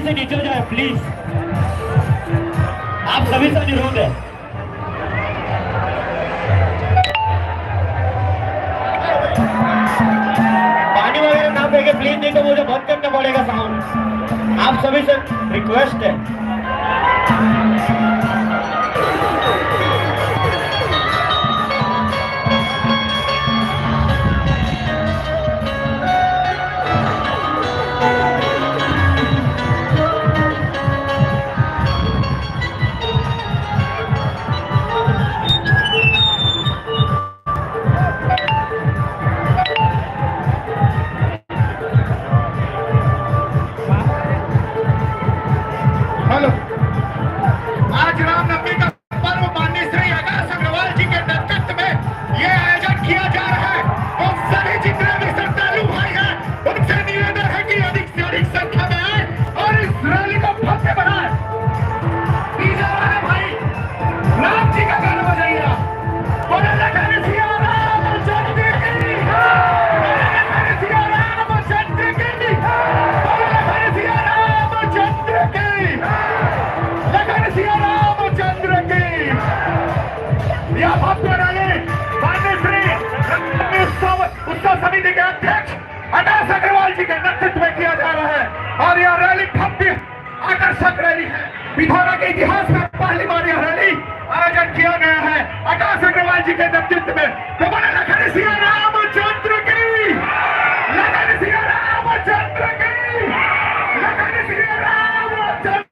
से नीचे जाए प्लीज, आप सभी से अनुरोध है। पानी वगैरह ना फेंके प्लीज, नहीं तो मुझे बंद करना पड़ेगा साउंड। आप सभी से रिक्वेस्ट है। हेलो, आज रामनवमी का पर्व माननीय श्री आकाश अग्रवाल जी के नेतृत्व में ये आयोजन किया जा रहा है। तो सभी जितने भी श्रद्धालु भाई हैं, उनसे निवेदन है कि अधिक से अधिक संख्या में आए और इस रैली को भव्य बनाए। डीजे वाले भाई राम जी का गाना बजाइएगा। बोले लखन सिया रामचंद्र की, बोले लखन सिया रामचंद्र की, बोले लखन सिया रामचंद्र की, लखन सिया रामचंद्र की। यह भव्य रैली माननीय श्री उत्सव समिति के अध्यक्ष आकाश अग्रवाल जी के नेतृत्व में किया जा रहा है और यह रैली भव्य आकर्षक रैली है। पिथौरा के इतिहास में पहली बार यह रैली आयोजन किया गया है आकाश अग्रवाल जी के नेतृत्व में। तो बोले लखन सिया रामचंद्र की, लखन सिया रामचंद्र की, लखन सिया रामचंद्र।